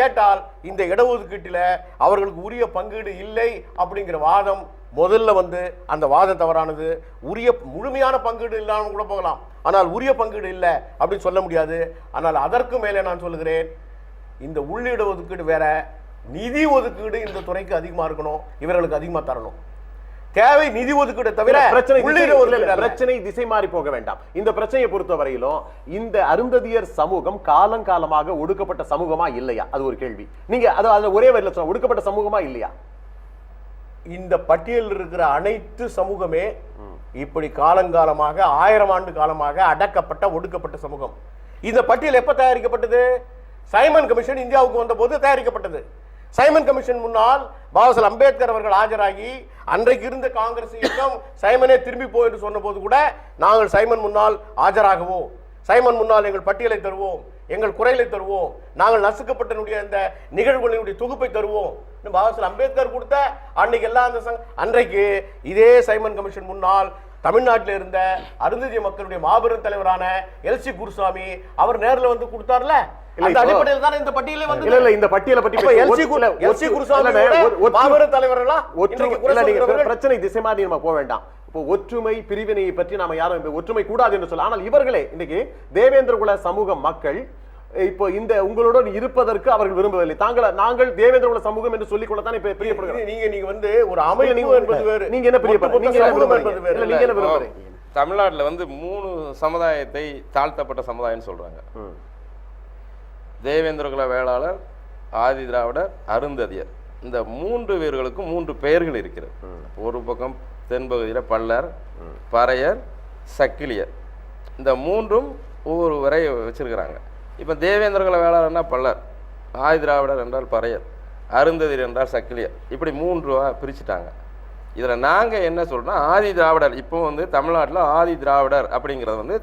கேட்டால் இந்த இடஒதுக்கீட்டில அவர்களுக்கு உரிய பங்கீடு இல்லை அப்படிங்கிற வாதம் முதல்ல வந்து அந்த வாதம் தவறானது. உரிய முழுமையான பங்கீடு இல்லாமல் கூட போகலாம், ஆனால் உரிய பங்கீடு இல்லை அப்படின்னு சொல்ல முடியாது. ஆனால் அதற்கு மேலே நான் சொல்லுகிறேன், இந்த உள்ளிட ஒதுக்கீடு வேற, நிதி ஒதுக்கீடு இந்த துறைக்கு அதிகமா இருக்கணும், இவர்களுக்கு அதிகமா தரணும். தேவை நிதி ஒதுக்கீடு தவிர பிரச்சனை திசை மாறி போக வேண்டாம். இந்த பிரச்சனையை பொறுத்த வரையிலும் இந்த அருந்ததியர் சமூகம் காலங்காலமாக ஒடுக்கப்பட்ட சமூகமா இல்லையா, அது ஒரு கேள்வி. நீங்க அது ஒரே வரியில சொல்ல, ஒடுக்கப்பட்ட சமூகமா இல்லையா? இந்த பட்டியலில் இருக்கிற அனைத்து சமூகமே இப்படி காலங்காலமாக 1000 ஆண்டு காலமாக அடக்கப்பட்ட ஒடுக்கப்பட்ட சமூகம். இந்த பட்டியல் எப்ப தயாரிக்கப்பட்டது? சைமன் கமிஷன் இந்தியாவுக்கு வந்த போது தயாரிக்கப்பட்டது. சைமன் கமிஷன் முன்னால் பாபா அம்பேத்கர் அவர்கள் ஆஜராகி அன்றைக்கு இருந்த காங்கிரஸ் இயக்கம் சைமனே திரும்பி போ என்று சொன்ன போது கூட நாங்கள் சைமன் முன்னால் ஆஜராகுவோம், சைமன் முன்னால் எங்கள் பட்டியலை தருவோம், எங்கள் குறைகளை தருவோம், நாங்கள் நசுக்கப்பட்ட இந்த நிகழ்வுகளினுடைய தொகுப்பை தருவோம் பாபா அம்பேத்கர் கொடுத்த அன்னைக்கு எல்லாம் அந்த அன்றைக்கு இதே சைமன் கமிஷன் முன்னால் தமிழ்நாட்டில் இருந்த அருந்ததிய மக்களுடைய மாபெரும் தலைவரான எல்சி குருசாமி அவர் நேரில் வந்து கொடுத்தார்ல, அந்த அடிப்படையில் தான் இந்த பட்டியலே வந்து. இல்ல இந்த பட்டியலை பத்தி எல்சி குருசாமி மாபெரும் தலைவர்களா பிரச்சனை திசை மாதிரி நம்ம போக வேண்டாம். இப்போ ஒற்றுமை பிரிவினையை பற்றி நாம யாரும் ஒற்றுமை கூடாது என்று சொல்ல, ஆனால் இவர்களே இன்னைக்கு தேவேந்திர குல சமூக மக்கள் இப்போ இந்த உங்களுடன் இருப்பதற்கு அவர்கள் விரும்பவில்லை. நாங்கள் தேவேந்திர குல சமூகம் என்று சொல்லிக் கொள்ளத்தான் இப்ப பிரியப்படுகிறோம். நீங்க வந்து ஒரு அமைப்பு என்பது வேறு, நீங்க என்ன பிரியப்படுறீங்க? நீங்க என்ன விரும்புறீங்க? தமிழ்நாட்டில் வந்து 3 சமுதாயத்தை தாழ்த்தப்பட்ட சமுதாயம் சொல்றாங்க. தேவேந்திர குல வேளாளர், ஆதி திராவிடர், அருந்ததியர். இந்த 3 பேர்களுக்கும் 3 பெயர்கள் இருக்கிறது. ஒரு பக்கம் தென்பகுதியில் பல்லர், பறையர், சக்கிலியர். இந்த 3ம் ஒவ்வொரு வரை வச்சிருக்கிறாங்க. இப்போ தேவேந்திர குல வேளாளர்னா பல்லர், ஆதி திராவிடர் என்றால் பறையர், அருந்ததியர் என்றால் சக்கிலியர். இப்படி 3 பிரிச்சுட்டாங்க. இதில் நாங்கள் என்ன சொல்கிறோம்னா ஆதி திராவிடர், இப்போ வந்து தமிழ்நாட்டில் ஆதி திராவிடர் அப்படிங்கிறது வந்து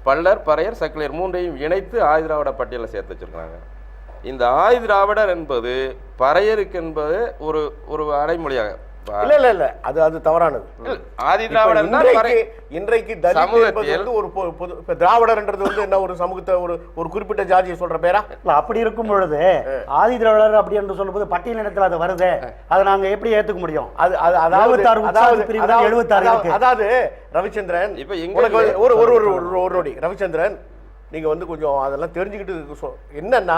பல்லர், பறையர், சக்கிலியர் 3ஐயும் இணைத்து ஆதி திராவிட பட்டியலில் சேர்த்து வச்சுருக்காங்க. இந்த ஆதி திராவிடர் என்பது பறையருக்கு என்பது ஒரு ஒரு அடைமொழியாக இல்ல இல்ல இல்ல அது அது தவறானது. ஆதி திராவிடர் இன்றைக்கு ஒரு திராவிடர்ன்றது வந்து என்ன, ஒரு சமூகத்தை ஒரு குறிப்பிட்ட ஜாதியை சொல்ற பேரா? இல்ல அப்படி இருக்கும் பொழுது ஆதி திராவிடர் அப்படி என்று சொல்லும் போது பட்டியல் இடத்துல அது வருது, அதை நாங்க எப்படி ஏத்துக்க முடியும்? அதாவது ரவிச்சந்திரன், ரவிச்சந்திரன் நீங்க வந்து கொஞ்சம் அதெல்லாம் தெரிஞ்சுக்கிட்டு என்னன்னா,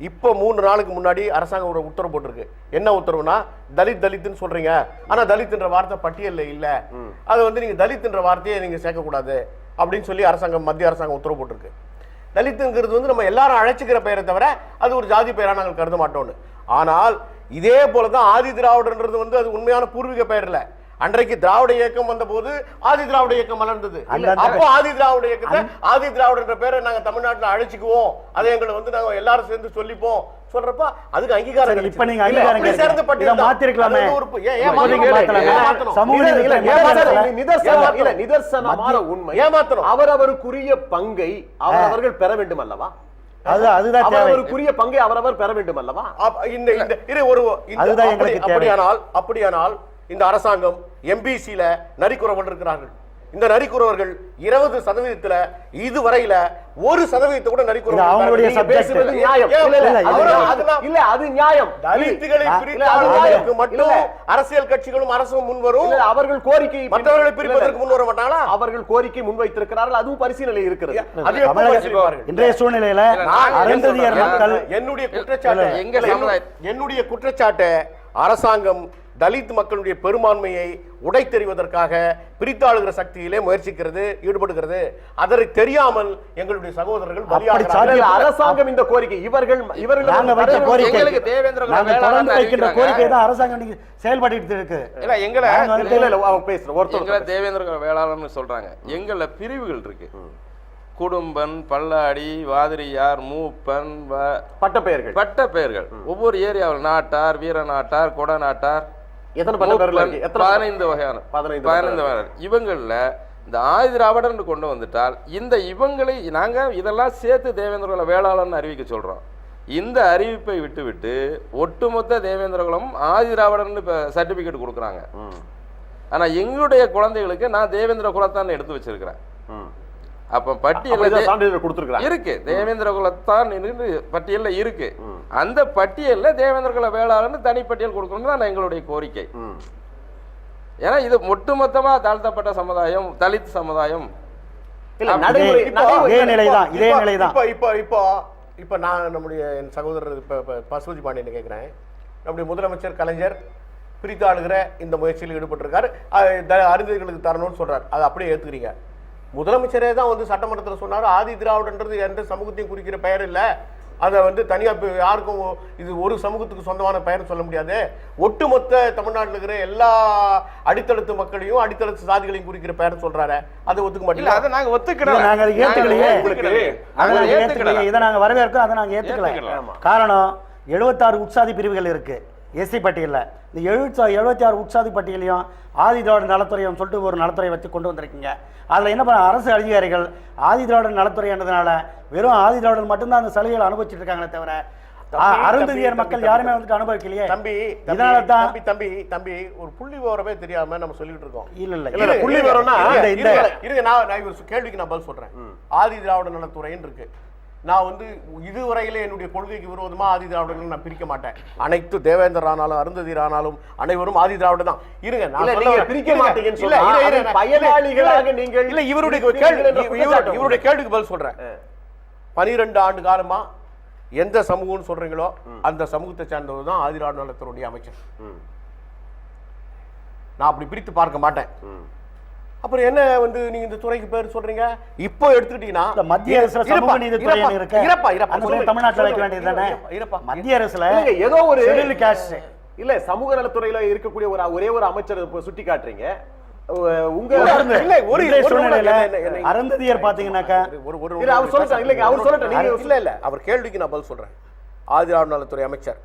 இப்போ 3 நாளுக்கு முன்னாடி அரசாங்கம் ஒரு உத்தரவு போட்டிருக்கு. என்ன உத்தரவுனா, தலித்னு சொல்றீங்க, ஆனா தலித்ன்ற வார்த்தை பட்டியல்ல இல்ல, அது வந்து நீங்க தலித்ன்ற வார்த்தையை நீங்க சேர்க்கக்கூடாது அப்படின்னு சொல்லி மத்திய அரசாங்கம் உத்தரவு போட்டிருக்கு. தலித்துங்கிறது வந்து நம்ம எல்லாரும் அழைச்சிக்கிற பெயரை தவிர அது ஒரு ஜாதி பெயரா நாங்கள் கருத மாட்டோம்னு. ஆனால் இதே போலதான் ஆதி திராவிடன்றது வந்து அது உண்மையான பூர்வீக பெயர் இல்ல. அன்றைக்கு திராவிட இயக்கம் வந்த போது ஆதி திராவிட இயக்கம் மலர்ந்தது. அப்போ ஆதி திராவிட இயக்கத்தை ஆதி திராவிடன்ற பேரை நாங்க தமிழ்நாட்டில் அழைச்சிக்குவோம், அதை எங்களை வந்து நாங்க எல்லாரும் சேர்ந்து சொல்லிப்போம் சொல்றப்ப அதுக்கு அங்கீகாரம். இப்ப நீங்க சேர்ந்து பட்டியல் மாத்திருக்கலாமே, நிதர்சனமான உண்மை ஏமாத்தணும். அவரவருக்குரிய பங்கை அவரவர்கள் பெற வேண்டும் அல்லவா? அவரவருக்குரிய பங்கை அவரவர் பெற வேண்டும் அல்லவா? அப்படியானால் இந்த அரசாங்கம் எம்பிசில நரிக்குறவர்கள் இருக்கிறார்கள். இந்த நரிக்குறவர்கள் 20% இதுவரையில 1% கூட நரிக்குறவர்கள் பேசுவது நியாயம் இல்ல. அது நியாயம். தலித்துகளை பிரிப்பதற்கு மட்டும் அரசியல் கட்சிகளும் அரசும் முன்வரும். அவர்கள் கோரிக்கை மற்றவர்களை பிரிப்பதற்கு முன்வர மாட்டாங்களா? அவர்கள் கோரிக்கை முன்வைத்திருக்கிறார்கள், அதுவும் பரிசீலனை இருக்கிறது. இன்றைய சூழ்நிலையில என்னுடைய குற்றச்சாட்டு அரசாங்கம் தலித் மக்களுடைய பெரும்பான்மையை உடைத்தெறிவதற்காக பிரித்தாளுகிற சக்தியிலே முயற்சிக்கிறது, ஈடுபடுகிறது. அதற்கு தெரியாமல் எங்களுடைய சகோதரர்கள் பலியாகிறார்கள். அரசாங்கம் இந்த கோரிக்கை இவர்கள் அரசாங்கம் செயல்பட்டு இருக்கு. தேவேந்திர வேளாளர்னு சொல்றாங்க. எங்கள பிரிவுகள் இருக்கு. குடும்பன், பல்லாடி, வாதிரியார், மூப்பன், பட்டப்பெயர்கள் ஒவ்வொரு ஏரியாவில் நாட்டார், வீர நாட்டார், கொட நாட்டார், 15 வகையான 15 வகையான இவங்கள்ல இந்த ஆதி திராவிடர் கொண்டு வந்துட்டால் இந்த இவங்களை நாங்க இதெல்லாம் சேர்த்து தேவேந்திர குல வேளாளர்னு அறிவிக்க சொல்றோம். இந்த அறிவிப்பை விட்டு ஒட்டுமொத்த தேவேந்திர குலம் ஆதி திராவிடர்னு சர்டிபிகேட் கொடுக்குறாங்க. ஆனா எங்களுடைய குழந்தைகளுக்கு நான் தேவேந்திர குலத்தான் எடுத்து வச்சிருக்கிறேன். அப்ப பட்டியல சான்றிதழ் கொடுத்திருக்காங்க இருக்கு, தேவேந்திர குலத்தான் பட்டியல்ல இருக்கு. அந்த பட்டியல்ல தேவேந்திர குல வேளாளர்னு தனி பட்டியல் கொடுக்கணும் தான் எங்களுடைய கோரிக்கை. ஏன்னா இது ஒட்டுமொத்தமா தாழ்த்தப்பட்ட சமுதாயம், தலித் சமுதாயம். இதே நிலைதான். இப்ப நான் நம்முடைய என் சகோதரர் பசுபதி பாண்டியன் கேட்கிறேன், நம்முடைய முதலமைச்சர் கலைஞர் பிரித்து ஆளுகிற இந்த முயற்சியில் ஈடுபட்டிருக்காரு, அருந்ததிகளுக்கு தரணும்னு சொல்றாரு, அதை அப்படியே ஏத்துக்கிறீங்க. முதலமைச்சரே தான் வந்து சட்டமன்றத்தில் சொன்னார், ஆதி திராவிடன்றது எந்த சமூகத்தையும் குறிக்கிற பெயர் இல்லை, அதை வந்து தனியா யாருக்கும் இது ஒரு சமூகத்துக்கு சொந்தமான பெயர் சொல்ல முடியாது, ஒட்டுமொத்த தமிழ்நாட்டில் இருக்கிற எல்லா அடித்தளத்து மக்களையும் அடித்தளத்து சாதிகளையும் குறிக்கிற பெயர் சொல்றாரு, அதை ஒத்துக்க மாட்டீங்க? அதை நாங்க ஒத்துக்கிறோம், நாங்க அதை ஏத்துக்கலையே. இதை நாங்க வரவேற்கிறோம், அதை நாங்க ஏத்துக்கல. காரணம் 76 உட்சாதி பிரிவுகள் இருக்கு எஸ்சி பட்டியல்ல. இந்த 76 உட்சாதி பட்டியலையும் ஆதி திராவிட நலத்துறையும் சொல்லிட்டு ஒரு நலத்துறையை வச்சு கொண்டு வந்திருக்கீங்க. அதில் என்ன பண்ண, அரசு அதிகாரிகள் ஆதி திராவிட நலத்துறைன்றதுனால வெறும் ஆதி திராவிடர் மட்டும்தான் அந்த சலுகைகளை அனுபவிச்சுட்டு இருக்காங்களே தவிர அருந்ததியர் மக்கள் யாருமே வந்துட்டு அனுபவிக்கலையே. தம்பி தம்பி ஒரு புள்ளி விவரமே தெரியாம நம்ம சொல்லிட்டு இருக்கோம். இல்ல புள்ளி விவரம்னா இருங்க, நான் ஒரு கேள்விக்கு நான் பதில் சொல்றேன். ஆதி திராவிட நலத்துறைன்னு இருக்கு. நான் வந்து இதுவரையில என்னுடைய கொள்கைக்கு விரோதமா ஆதி திராவிடர்கள் நான் பிரிக்க மாட்டேன். அனைத்து தேவேந்தர் ஆனாலும் அருந்ததியர் ஆனாலும் அனைவரும் ஆதி திராவிட தான். இருங்க, நான் பிரிக்க மாட்டீங்கன்னு சொல்ல பயனாளிகளாக நீங்கள் இல்ல, இவருடைய கேள்விக்கு பதில் சொல்றேன். 12 ஆண்டு காலமா எந்த சமூகம்னு சொல்றீங்களோ அந்த சமூகத்தை சேர்ந்தவர் தான் ஆதி திராவிட நலத்துறையுடைய அமைச்சர். நான் அப்படி பிரித்து பார்க்க மாட்டேன். அப்புறம் என்ன வந்து நீங்க இந்த துறைக்கு பேர் சொல்றீங்க? இப்போ எடுத்துக்கிட்டீங்கன்னா மத்திய அரசுல சமூக நீதித்துறை இருக்கு, தமிழ்நாட்டில் வைக்க வேண்டியதுதானே? மத்திய அரசுல ஏதோ ஒரு காஸ்ட் இல்ல, சமூக நலத்துறையில இருக்கக்கூடிய ஒரே ஒரு அமைச்சர் சுட்டி காட்டுறீங்க. உங்க அருந்ததியர் பாத்தீங்கன்னாக்கா அவர் கேள்விக்கு நான் பதில் சொல்றேன். ஆதி திராவிட நலத்துறை அமைச்சர்,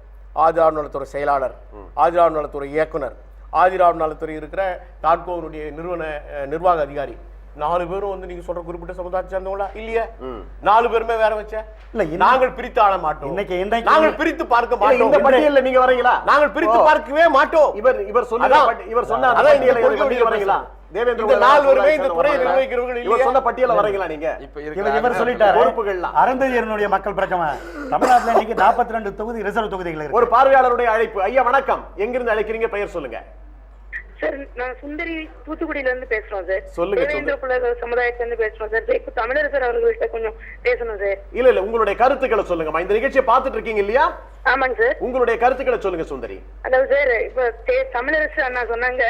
ஆதி திராவிட நலத்துறை செயலாளர், ஆதி திராவிட நலத்துறை இயக்குனர், ஆதி திராவிட நலத்துறை இருக்கிற தாட்கோனுடைய நிர்வாக அதிகாரி, 4 பேரும் வந்து நீங்க சொல்ற குறிப்பிட்ட சமுதாயத்தை சேர்ந்தவங்களா இல்லையா? 4 பேருமே வேற வச்ச இல்ல, நாங்கள் பிரித்து ஆள மாட்டோம். நாங்கள் பிரித்து பார்க்க மாட்டோம். இந்த பட்டியல்ல நீங்க வரீங்களா? நாங்கள் பிரித்து பார்க்கவே மாட்டோம். இவர் சொன்ன நீங்க வரீங்களா? தேவேந்திர 4 பேருமே இந்த துறையை நிர்வகிக்கிறவர்கள் இல்லையா? சொன்ன பட்டியல வரீங்களா நீங்க? இவர் சொல்லிட்டாரு பொறுப்புகள்லாம் அருந்ததியருடைய மக்கள் பிரச்சனை. தமிழ்நாட்டில் இன்னைக்கு 42 தொகுதி ரிசர்வ் தொகுதிகள் இருக்கு. ஒரு பார்வையாளருடைய அழைப்பு. ஐயா வணக்கம், எங்கிருந்து அழைக்கிறீங்க, பெயர் சொல்லுங்க. சார், நான் சுந்தரி தூத்துக்குடியில இருந்து பேசுறோம் சார். சொல்லுங்க. தேவேந்திர குல சமுதாயத்துல இருந்து பேசுறோம் சார். இப்ப தமிழரசர் அவர்கள்ட்ட கொஞ்சம் பேசணும் சார். இல்ல உங்களுடைய கருத்துக்களை சொல்லுங்கம்மா. இந்த நிகழ்ச்சியை பார்த்துட்டு இருக்கீங்க இல்லையா? ஆமாங்க சார். உங்களுடைய கருத்துக்களை சொல்லுங்க சுந்தரி. அதாவது சார், இப்ப தமிழரசு அண்ணா சொன்னாங்க,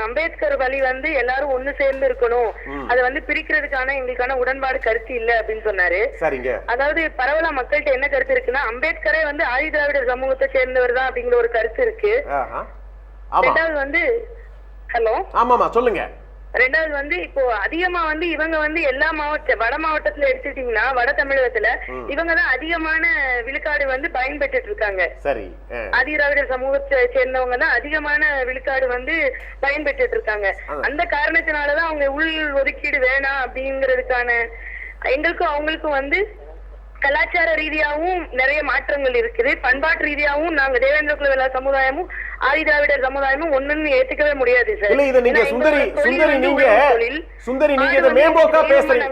அம்பேத்கர் வழி வந்து எல்லாரும் ஒண்ணு சேர்ந்து இருக்கணும், அதை வந்து பிரிக்கிறதுக்கான எங்களுக்கான உடன்பாடு கருத்து இல்ல அப்படின்னு சொன்னாரு. சரிங்க. அதாவது பரவலா மக்கள்கிட்ட என்ன கருத்து இருக்குன்னா, அம்பேத்கரே வந்து ஆதி திராவிடர் சமூகத்தை சேர்ந்தவர் தான் அப்படிங்கிற ஒரு கருத்து இருக்கு. ரெண்டாவது வந்து ஹலோ ஆமாமா சொல்லுங்க. ரெண்டாவது வந்து இப்போ அதிகமா வந்து இவங்க வந்து எல்லா வட மாவட்டத்துல எடுத்துட்டீங்கன்னா வட தமிழகத்துல இவங்க தான் அதிகமான விழுக்காடு வந்து பயன்பெற்று இருக்காங்க. சரி. ஆதி திராவிடர் சமூகத்தை சேர்ந்தவங்க தான் அதிகமான விழுக்காடு வந்து பயன்பெற்று இருக்காங்க. அந்த காரணத்தினாலதான் அவங்க உள் ஒதுக்கீடு வேணாம் அப்படிங்கிறதுக்கான எங்களுக்கும் அவங்களுக்கும் வந்து கலாச்சார ரீதியாகவும் நிறைய மாற்றங்கள் இருக்குது. பண்பாட்டு ரீதியாகவும் நாங்க தேவேந்திர குல வேளாளர் சமுதாயமும் ஆதி திராவிடர் சமுதாயமும் ஒண்ணுன்னு ஏத்துக்கவே முடியாது சார். இல்ல, இத நீங்க சுந்தரி நீங்க இத மேம்போக்கா பேசுறீங்க.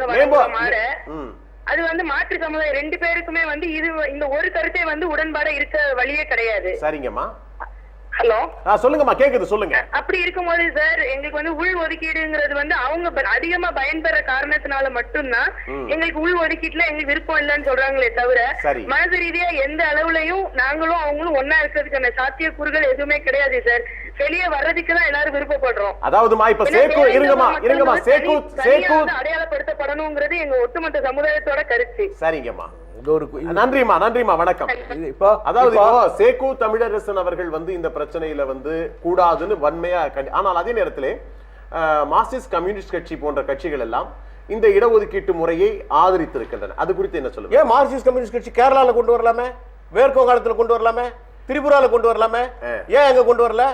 அது வந்து மாற்று சமுதாயம் 2 பேருக்குமே வந்து இது இந்த ஒரு கருத்தை வந்து உடன்பாடு இருக்க வழியே கிடையாது. சரிங்கம்மா. ஹலோ சொல்லுங்கம்மா, கேக்குது, சொல்லுங்க. அப்படி இருக்கும்போது சார், எங்களுக்கு வந்து உள் ஒதுக்கீடுங்கிறது வந்து அவங்க அதிகமா பயன்பெற காரணத்தினால மட்டும்தான் எங்களுக்கு உள் ஒதுக்கீட்டுல எங்களுக்கு விருப்பம் இல்லைன்னு சொல்றாங்களே தவிர, மனது ரீதியா எந்த அளவுலயும் நாங்களும் அவங்களும் ஒன்னா இருக்கிறதுக்கான சாத்தியக்கூறுகள் எதுவுமே கிடையாது சார். வெளியே வர்றதுக்கு தான் எல்லாரும் விருப்பப்படுறோம். அதாவதுமா இப்ப அடையாளப்படுத்தப்படணுங்கிறது எங்க ஒட்டுமொத்த சமுதாயத்தோட கருத்து. சரிங்கம்மா, நன்றிமா வணக்கம். அதாவது சேக்கு தமிழரசன் அவர்கள் வந்து இந்த பிரச்சனையில வந்து கூடாதுன்னு வன்மையா, ஆனால் அதே நேரத்திலே மார்க்சிஸ்ட் கம்யூனிஸ்ட் கட்சி போன்ற கட்சிகள் எல்லாம் இந்த இடஒதுக்கீட்டு முறையை ஆதரித்திருக்கின்றன. அது குறித்து என்ன சொல்லுங்க? ஏன் மார்க்சிஸ்ட் கம்யூனிஸ்ட் கட்சி கேரளால கொண்டு வரலாமே, மேற்கு வங்காளத்துல கொண்டு வரலாமே, திரிபுரால கொண்டு வரலாமே, ஏன் அங்க கொண்டு வரல?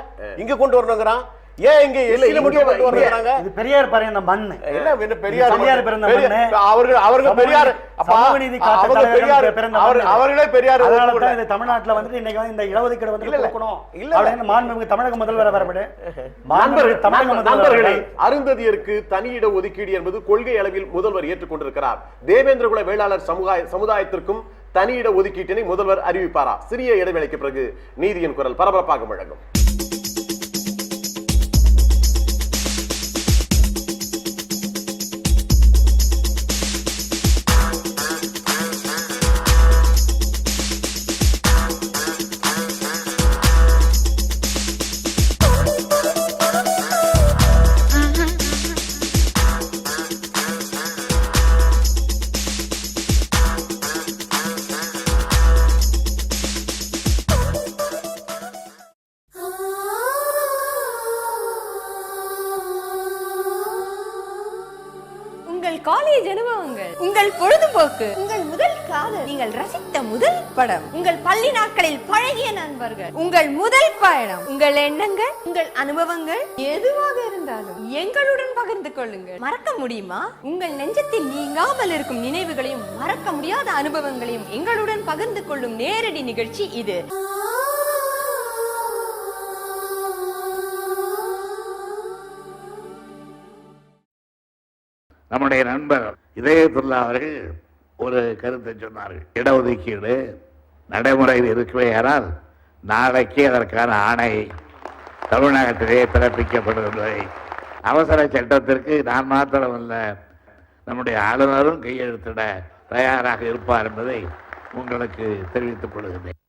இங்க கொண்டு வரணுங்கிறான். ஏன் இங்க எஸ்சில மட்டும் கொண்டு வர்றாங்க? இது பெரியார் பிறந்த மண். என்ன பெரியார் பிறந்த மண். அவர்கள் பெரியார் சமூக நீதி காத்த தலைவர்கள் பிறந்த மண். அவர்களே பெரியார். அதனால தான் இது தமிழ்நாட்டுல வந்து இன்னைக்கு வந்து இந்த இடஒதுக்கீடு வந்து கொடுக்கணும் அப்படின்னு மாண்புமிகு தமிழக முதல்வர் வரப்படு. நண்பர்களே, அருந்ததியருக்கு தனியிட ஒதுக்கீடு என்பது கொள்கை அளவில் முதல்வர் ஏற்றுக்கொண்டிருக்கிறார். தேவேந்திரகுல வேளாளர் சமுதாயத்திற்கும் தனியிட ஒதுக்கீட்டினை முதல்வர் அறிவிப்பாரா? சிறிய இடைவேளைக்கு பிறகு நீதியின் குரல் பரபரப்பாக முழங்கும். காலேஜ் அனுபவங்கள், உங்கள் பொழுதுபோக்கு, உங்கள் முதல் காதல், நீங்கள் ரசித்த முதல் படம், உங்கள் பள்ளி நாட்களில் பழகிய நண்பர்கள், உங்கள் முதல் பயணம், உங்கள் எண்ணங்கள், உங்கள் அனுபவங்கள் எதுவாக இருந்தாலும் எங்களுடன் பகிர்ந்து கொள்ளுங்கள். மறக்க முடியுமா? உங்கள் நெஞ்சத்தில் நீங்காமல் இருக்கும் நினைவுகளையும் மறக்க முடியாத அனுபவங்களையும் எங்களுடன் பகிர்ந்து கொள்ளும் நேரடி நிகழ்ச்சி இது. நம்முடைய நண்பர் இதயத்துல்லா அவர்கள் ஒரு கருத்தை சொன்னார்கள். இடஒதுக்கீடு நடைமுறையில் இருக்குவேயானால் நாளைக்கு அதற்கான ஆணை தமிழ்நாட்டிலே பிறப்பிக்கப்படும் என்பதை அவசர சட்டத்திற்கு நான் மாத்திரமல்ல நம்முடைய ஆளுநரும் கையெழுத்திட தயாராக இருப்பார் என்பதை உங்களுக்கு தெரிவித்துக் கொள்கிறேன்.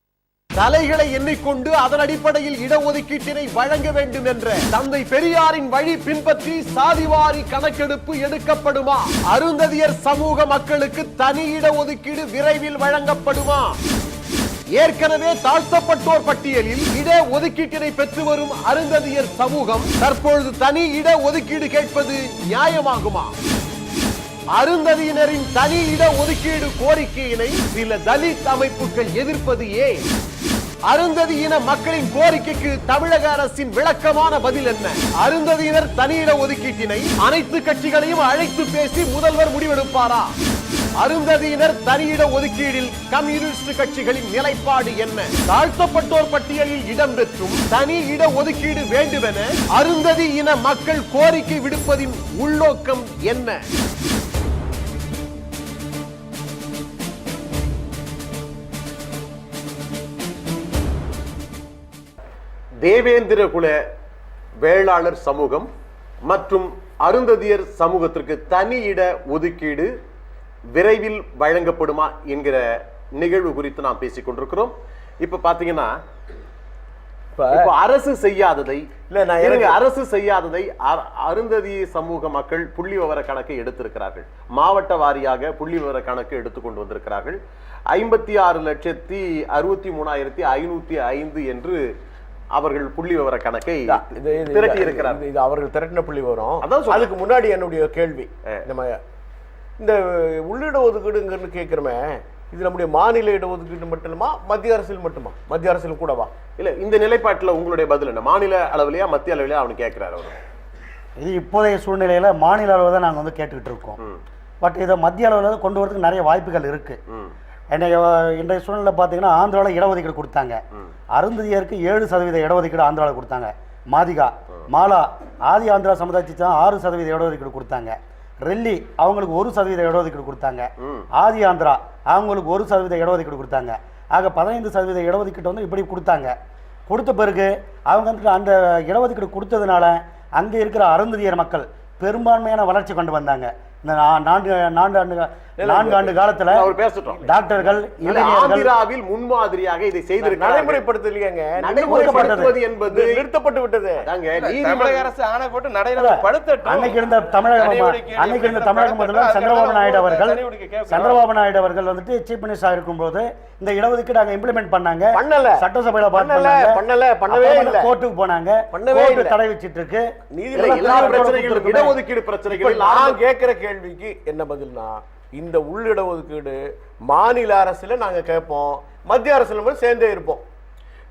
தலைகளை எண்ணிக்கொண்டு அதன் அடிப்படையில் இடஒதுக்கீட்டினை வழங்க வேண்டும் என்ற தந்தை பெரியாரின் வழி பின்பற்றி சாதிவாரி கணக்கெடுப்பு எடுக்கப்படுமா? அருந்ததியர் சமூக மக்களுக்கு தனி இடஒதுக்கீடு விரைவில் வழங்கப்படுமா? ஏற்கனவே தாழ்த்தப்பட்டோர் பட்டியலில் இட ஒதுக்கீட்டினை பெற்று வரும் அருந்ததியர் சமூகம் தற்பொழுது தனி இட ஒதுக்கீடு கேட்பது நியாயமாகுமா? அருந்ததியினரின் தனி இட ஒதுக்கீடு கோரிக்கையினை சில தலித் அமைப்புகள் எதிர்ப்பது ஏன்? அருந்ததியின மக்களின் கோரிக்கைக்கு தமிழக அரசின் விளக்கமான பதில் என்ன? அருந்ததியினர் தனியிட ஒதுக்கீட்டினை அனைத்து கட்சிகளையும் அழைத்து பேசி முதல்வர் முடிவெடுப்பாரா? அருந்ததியினர் தனியிட ஒதுக்கீடில் கம்யூனிஸ்ட் கட்சிகளின் நிலைப்பாடு என்ன? தாழ்த்தப்பட்டோர் பட்டியலில் இடம்பெற்றும் தனி இட ஒதுக்கீடு வேண்டுமென அருந்ததி இன மக்கள் கோரிக்கை விடுப்பதின் உள்நோக்கம் என்ன? தேவேந்திர குல வேளாளர் சமூகம் மற்றும் அருந்ததியர் சமூகத்திற்கு தனி இட ஒதுக்கீடு விரைவில் வழங்கப்படுமா என்கிற நிகழ்வு குறித்து நாம் பேசிக் கொண்டிருக்கிறோம். இப்ப பாத்தீங்கன்னா அரசு செய்யாததை அரசு செய்யாததை அருந்ததி சமூக மக்கள் புள்ளி விவர கணக்கை எடுத்திருக்கிறார்கள். மாவட்ட வாரியாக புள்ளி விவர கணக்கு எடுத்துக்கொண்டு வந்திருக்கிறார்கள். 56,63,505 என்று அவர்கள் புள்ளி விவர கணக்கை திரட்டி இருக்கிறார்கள். இது அவர்கள் திரட்டின புள்ளி விவரம். அதுக்கு முன்னாடி என்னுடைய கேள்வி, நம்ம இந்த உள்ளிட ஒதுக்கீடுங்கிறது கேட்கிறோமே, இது நம்முடைய மாநில இடஒதுக்கீடு மட்டுமா, மத்திய அரசில் மட்டுமா? மத்திய அரசில் கூடவா? இல்ல, இந்த நிலைப்பாட்டில் உங்களுடைய பதில் என்ன? மாநில அளவிலையா மத்திய அளவிலையா அவனு கேட்கிறாரு அவர். இது இப்போதைய சூழ்நிலையில மாநில அளவில் தான் நாங்கள் வந்து கேட்டுக்கிட்டு இருக்கோம். பட் இதை மத்திய அளவில் கொண்டு வரதுக்கு நிறைய வாய்ப்புகள் இருக்கு. இன்றைய சூழ்நிலை பார்த்தீங்கன்னா ஆந்திராவில் இடஒதுக்கீடு கொடுத்தாங்க. அருந்ததியருக்கு 7% இடஒதுக்கீடு ஆந்திராவில் கொடுத்தாங்க. மாதிகா, மாலா, ஆதி ஆந்திரா சமுதாயத்தை தான் 6% இடஒதுக்கீடு கொடுத்தாங்க. ரெல்லி அவங்களுக்கு 1% இடஒதுக்கீடு கொடுத்தாங்க. ஆதி ஆந்திரா அவங்களுக்கு 1% இடஒதுக்கீடு கொடுத்தாங்க. ஆக 15% இடஒதுக்கீடு வந்து இப்படி கொடுத்தாங்க. கொடுத்த பிறகு அவங்க வந்துட்டு அந்த இடஒதுக்கீடு கொடுத்ததுனால அங்கே இருக்கிற அருந்ததியர் மக்கள் பெரும்பான்மையான வளர்ச்சி கொண்டு வந்தாங்க. இந்த 4 ஆண்டு காலத்துல டாக்டர்கள் இந்தியாவில் முன்மாதிரியாக இதை செய்து நடைமுறைப்படுத்தலையாங்க. நடைமுறைப்படுத்துவது என்பது நிறுத்தப்பட்டு விட்டது. தமிழக அரசு ஆணை போட்டு நடைமுறைப்படுத்தட்டும். அன்னைக்கு இருந்த தமிழக முதல்வர் சந்திரபாபு நாயுடு அவர்கள் வந்துட்டு சீஃப் மினிஸ்டர் இருக்கும்போது இந்த இடஒதுக்கீடு அங்க இம்ப்ளிமெண்ட் பண்ணாங்க. சட்டசபையில பண்ணவே இல்லை. கோர்ட்டுக்கு போனாங்க. கோர்ட்டு தடை வச்சிட்டு இருக்கு. இடஒதுக்கீடு பிரச்சனைகள் நான் கேட்கிற கேள்விக்கு என்ன பதில்னா, இந்த உள்ளிட ஒதுக்கீடு மாநில அரசுல நாங்க கேட்போம், மத்திய அரசுல சேர்ந்தே இருப்போம்.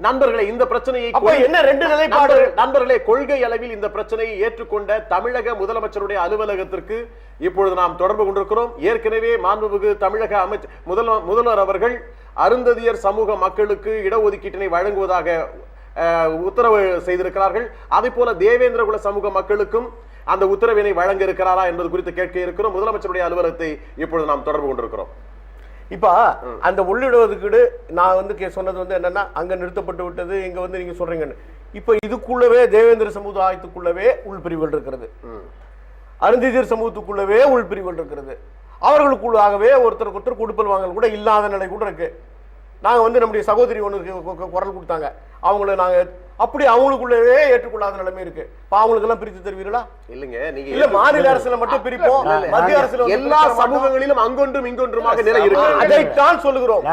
நண்பர்களே இந்த பிரச்சனையை அப்ப என்ன ரெண்டு நிலைப்பாடு? நண்பர்களே, கொள்கை அளவில் இந்த பிரச்சனையை ஏற்றுக்கொண்ட தமிழக முதலமைச்சருடைய அலுவலகத்திற்கு இப்பொழுது நாம் தொடர்பு கொண்டிருக்கிறோம். ஏற்கனவே மாண்புமிகு தமிழக முதல்வர் அவர்கள் அருந்ததியர் சமூக மக்களுக்கு இடஒதுக்கீட்டினை வழங்குவதாக உத்தரவு செய்திருக்கிறார்கள். அதே போல தேவேந்திர குல சமூக மக்களுக்கும் அந்த உத்தரவினை வழங்க இருக்கிறாரா என்பது குறித்து கேட்க இருக்கிறோம். முதலமைச்சருடைய அலுவலகத்தை இப்பொழுது நாம் தொடர்பு கொண்டிருக்கிறோம். இப்ப அந்த உள்ளிடுவதுக்கு நான் சொன்னது என்னன்னா, அங்க நிறுத்தப்பட்டு விட்டது, இங்க நீங்க சொல்றீங்கன்னு. இப்ப இதுக்குள்ளவே தேவேந்திர சமுதாயத்துக்குள்ளவே உள்பிரிவுகள் இருக்கிறது, அருந்ததியர் சமூகத்துக்குள்ளவே உள்பிரிவுகள் இருக்கிறது. அவர்களுக்குள்ளாகவே ஒருத்தருக்கு ஒருத்தர் கொடுப்பல் வாங்கல் கூட இல்லாத நிலை கூட இருக்கு. நாங்க நம்முடைய சகோதரி ஒன்று குரல் கொடுத்தாங்க, அவங்கள நாங்க அப்படி அவங்களுக்குள்ளவே ஏற்றுக்கொள்ளாத நிலைமை இருக்கு. அவங்களுக்கு எல்லாம் பிரித்து தருவீர்களா? இல்லைங்க, நீங்க இல்ல மாநில அரசுல மட்டும் பிரிப்போம், மத்திய அரசுல எல்லா சமூகங்களிலும் அங்கொன்றும் இங்கொன்றுமாக நிலை இருக்கு. அதைத்தான் சொல்லுகிறோம்.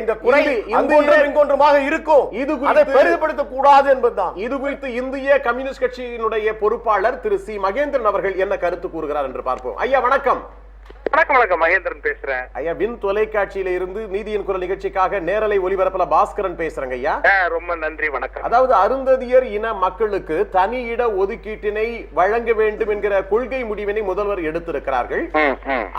இந்த குறை அங்கொன்றும் இங்கொன்றுமாக இருக்கும், இது அதை பெரிதுபடுத்த கூடாது என்பதுதான். இது குறித்து இந்திய கம்யூனிஸ்ட் கட்சியினுடைய பொறுப்பாளர் திரு சி மகேந்திரன் அவர்கள் என்ன கருத்து கூறுகிறார் என்று பார்ப்போம். ஐயா வணக்கம். வணக்கம், மகேந்திரன் பேசுறேன். ஐயா, வின் தொலைக்காட்சியில இருந்து நீதியின் குரல் நிகழ்ச்சிக்காக நேரலை ஒளிபரப்புல பாஸ்கரன் பேசுறேங்க ஐயா. ரொம்ப நன்றி, வணக்கம். அதாவது அருந்ததியர் இன மக்களுக்கு தனி இட ஒதுக்கீட்டினை வழங்க வேண்டும் என்கிற கொள்கை முடிவினை முதல்வர் எடுத்திருக்கிறார்கள்.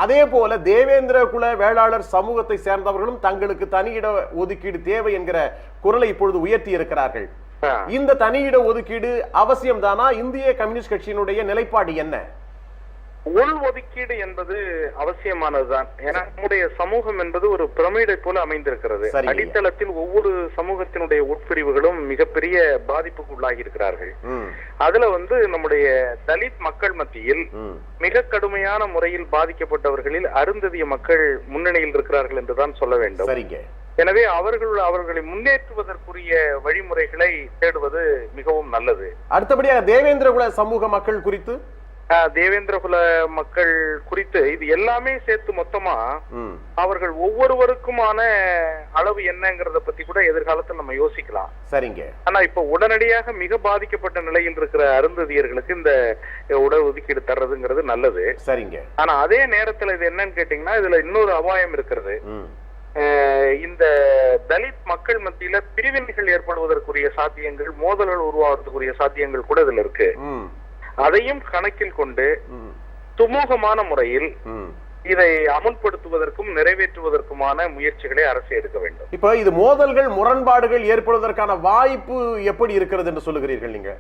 அதே போல தேவேந்திர குல வேளாளர் சமூகத்தை சேர்ந்தவர்களும் தங்களுக்கு தனி இட ஒதுக்கீடு தேவை என்கிற குரலை இப்பொழுது உயர்த்தி இருக்கிறார்கள். இந்த தனி இட ஒதுக்கீடு அவசியம் தானா? இந்திய கம்யூனிஸ்ட் கட்சியினுடைய நிலைப்பாடு என்ன? உள் ஒதுக்கீடு என்பது அவசியமானதுதான். ஏன்னா நம்முடைய சமூகம் என்பது ஒரு பிரமிடை போல அமைந்திருக்கிறது. அடித்தளத்தில் ஒவ்வொரு சமூகத்தினுடைய உட்பிரிவுகளும் மிகப்பெரிய பாதிப்புக்கு உள்ளாகி இருக்கிறார்கள். அதுல நம்முடைய தலித் மக்கள் மத்தியில் மிக கடுமையான முறையில் பாதிக்கப்பட்டவர்களில் அருந்ததிய மக்கள் முன்னணியில் இருக்கிறார்கள் என்றுதான் சொல்ல வேண்டும். எனவே அவர்களை முன்னேற்றுவதற்குரிய வழிமுறைகளை தேடுவது மிகவும் நல்லது. அடுத்தபடியாக தேவேந்திர குல சமூக மக்கள் குறித்து, தேவேந்திர குல மக்கள் குறித்து இது எல்லாமே சேர்த்து மொத்தமா அவர்கள் ஒவ்வொருவருக்குமான அளவு என்னங்கறத பத்தி கூட எதிர்காலத்தில் நம்ம யோசிக்கலாம். சரிங்க. ஆனா இப்ப உடனடியாக மிக பாதிக்கப்பட்ட நிலையில் இருக்கிற அருந்ததியர்களுக்கு இந்த இடஒதுக்கீடு தர்றதுங்கிறது நல்லது. சரிங்க. ஆனா அதே நேரத்துல இது என்னன்னு கேட்டீங்கன்னா, இதுல இன்னொரு அபாயம் இருக்கிறது. இந்த தலித் மக்கள் மத்தியில பிரிவினைகள் ஏற்படுவதற்குரிய சாத்தியங்கள், மோதல்கள் உருவாவதற்குரிய சாத்தியங்கள் கூட இதுல இருக்கு. அதையும் கணக்கில் கொண்டு சுமூகமான முறையில் இதை அமுல்படுத்துவதற்கும் நிறைவேற்றுவதற்குமான முயற்சிகளை அரசு எடுக்க வேண்டும். இப்ப இது மோதல்கள், முரண்பாடுகள் ஏற்படுவதற்கான வாய்ப்பு எப்படி இருக்கிறது என்று சொல்லுகிறீர்கள் நீங்க?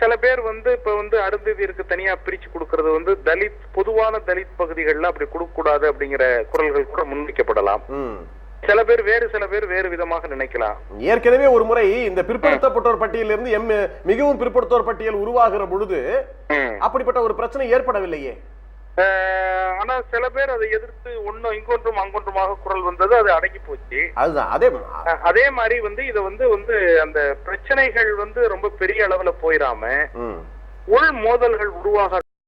சில பேர் இப்ப அருந்ததியருக்கு தனியா பிரிச்சு கொடுக்கறது தலித் பொதுவான தலித் பகுதிகள்ல அப்படி கொடுக்க கூடாது அப்படிங்கிற குரல்கள் கூட முன்வைக்கப்படலாம். சில பேர் வேறு விதமாக நினைக்கலாம். ஏற்கனவே ஒரு முறை இந்த பிற்படுத்தப்பட்டோர் பட்டியலிருந்து மிகவும் பிற்படுத்தோர் பட்டியல் உருவாகிற பொழுது அப்படிப்பட்ட ஒரு பிரச்சனை ஏற்படவில்லையே. ஆனா சில பேர் அதை எதிர்த்து இங்கொன்றும் அங்கொன்றுமாக குரல் வந்தது, அது அடங்கி போச்சு. அதுதான் அதே மாதிரி இத அந்த பிரச்சனைகள் ரொம்ப பெரிய அளவுல போயிடாம உள் மோதல்கள் உருவாக